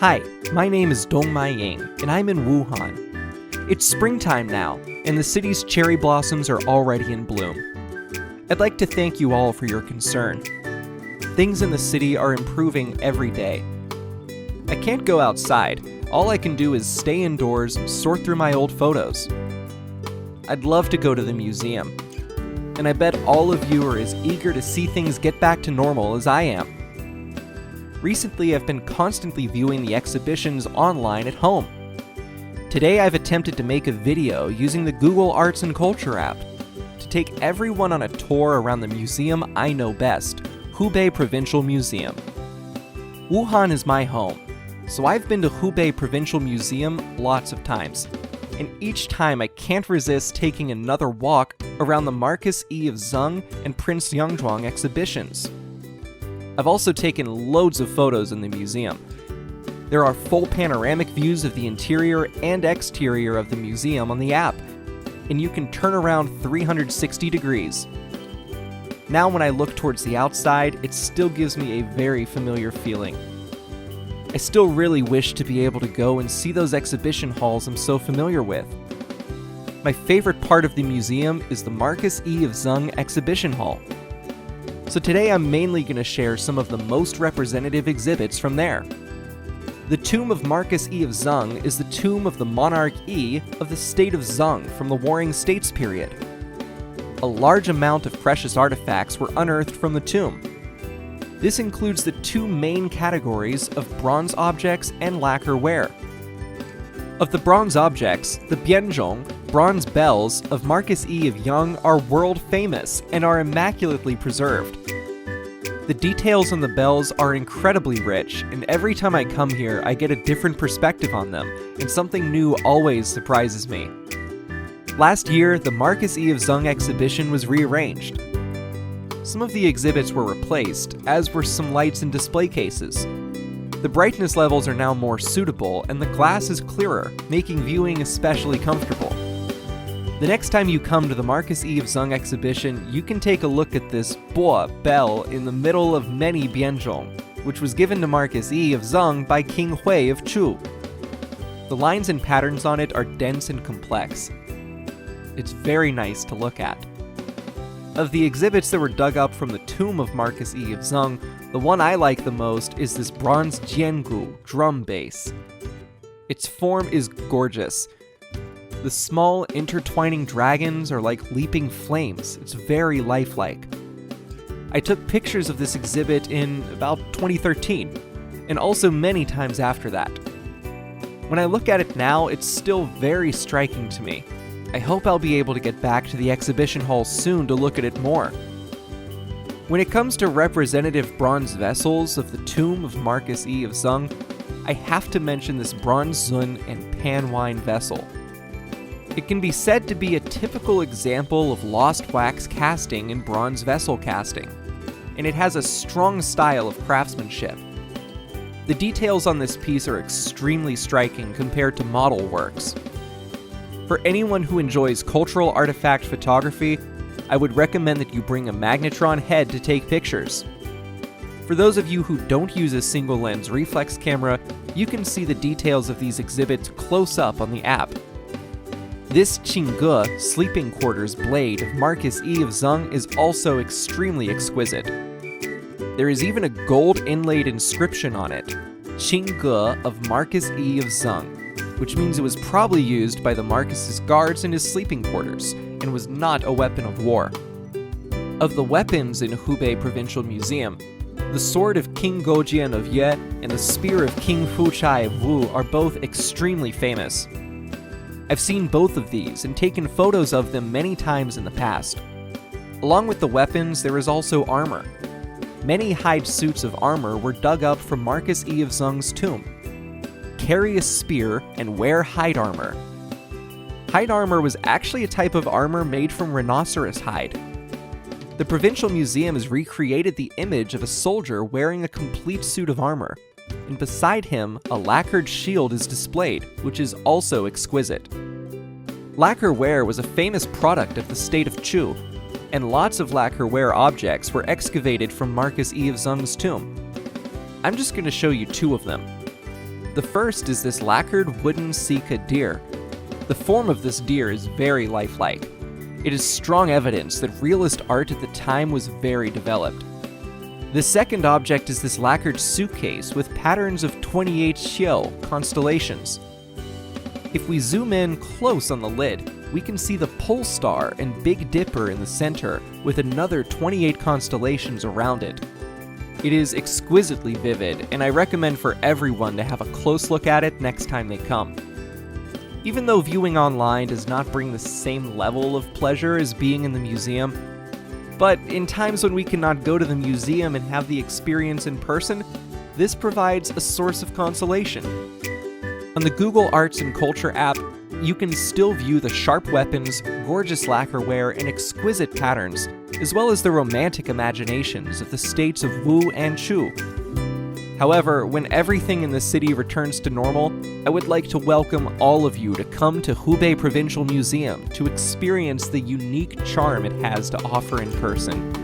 Hi, my name is Dongmai Ying, and I'm in Wuhan. It's springtime now, and the city's cherry blossoms are already in bloom. I'd like to thank you all for your concern. Things in the city are improving every day. I can't go outside. All I can do is stay indoors and sort through my old photos. I'd love to go to the museum, and I bet all of you are as eager to see things get back to normal as I am. Recently, I've been constantly viewing the exhibitions online at home. Today, I've attempted to make a video using the Google Arts and Culture app to take everyone on a tour around the museum I know best, Hubei Provincial Museum. Wuhan is my home, so I've been to Hubei Provincial Museum lots of times, and each time I can't resist taking another walk around the Marquis E of Zheng and Prince Yangzhuang exhibitions. I've also taken loads of photos in the museum. There are full panoramic views of the interior and exterior of the museum on the app, and you can turn around 360 degrees. Now when I look towards the outside, it still gives me a very familiar feeling. I still really wish to be able to go and see those exhibition halls I'm so familiar with. My favorite part of the museum is the Marquis E of Zheng exhibition hall. So today I'm mainly going to share some of the most representative exhibits from there. The tomb of Marquis E of Zheng is the tomb of the monarch E of the state of Zheng from the Warring States period. A large amount of precious artifacts were unearthed from the tomb. This includes the two main categories of bronze objects and lacquer ware. Of the bronze objects, the bianzhong, bronze bells of Marquis E of Yang are world famous and are immaculately preserved. The details on the bells are incredibly rich, and every time I come here, I get a different perspective on them, and something new always surprises me. Last year, the Marquis E of Zheng exhibition was rearranged. Some of the exhibits were replaced, as were some lights and display cases. The brightness levels are now more suitable, and the glass is clearer, making viewing especially comfortable. The next time you come to the Marquis E of Zheng exhibition, you can take a look at this bo bell in the middle of many bianzhong, which was given to Marquis E of Zheng by King Hui of Chu. The lines and patterns on it are dense and complex. It's very nice to look at. Of the exhibits that were dug up from the tomb of Marquis E of Zheng, the one I like the most is this bronze jiangu drum bass. Its form is gorgeous. The small intertwining dragons are like leaping flames. It's very lifelike. I took pictures of this exhibit in about 2013, and also many times after that. When I look at it now, it's still very striking to me. I hope I'll be able to get back to the exhibition hall soon to look at it more. When it comes to representative bronze vessels of the tomb of Marquis E of Zheng, I have to mention this bronze zun and pan wine vessel. It can be said to be a typical example of lost wax casting and bronze vessel casting, and it has a strong style of craftsmanship. The details on this piece are extremely striking compared to model works. For anyone who enjoys cultural artifact photography, I would recommend that you bring a magnetron head to take pictures. For those of you who don't use a single lens reflex camera, you can see the details of these exhibits close up on the app. This Qingge sleeping quarters blade of Marquis E of Zheng is also extremely exquisite. There is even a gold inlaid inscription on it, Qingge of Marquis E of Zheng, which means it was probably used by the Marquis's guards in his sleeping quarters, and was not a weapon of war. Of the weapons in Hubei Provincial Museum, the sword of King Gojian of Ye and the spear of King Fuchai of Wu are both extremely famous. I've seen both of these and taken photos of them many times in the past. Along with the weapons, there is also armor. Many hide suits of armor were dug up from Marquis E of Zheng's tomb. Carry a spear and wear hide armor. Hide armor was actually a type of armor made from rhinoceros hide. The Provincial Museum has recreated the image of a soldier wearing a complete suit of armor, and beside him, a lacquered shield is displayed, which is also exquisite. Lacquer ware was a famous product of the state of Chu, and lots of lacquer ware objects were excavated from Marquis E of Zheng's tomb. I'm just going to show you two of them. The first is this lacquered wooden Sika deer. The form of this deer is very lifelike. It is strong evidence that realist art at the time was very developed. The second object is this lacquered suitcase with patterns of 28 Xiao constellations. If we zoom in close on the lid, we can see the Pole Star and Big Dipper in the center with another 28 constellations around it. It is exquisitely vivid, and I recommend for everyone to have a close look at it next time they come. Even though viewing online does not bring the same level of pleasure as being in the museum, but in times when we cannot go to the museum and have the experience in person, this provides a source of consolation. On the Google Arts and Culture app, you can still view the sharp weapons, gorgeous lacquerware, and exquisite patterns, as well as the romantic imaginations of the states of Wu and Chu. However, when everything in the city returns to normal, I would like to welcome all of you to come to Hubei Provincial Museum to experience the unique charm it has to offer in person.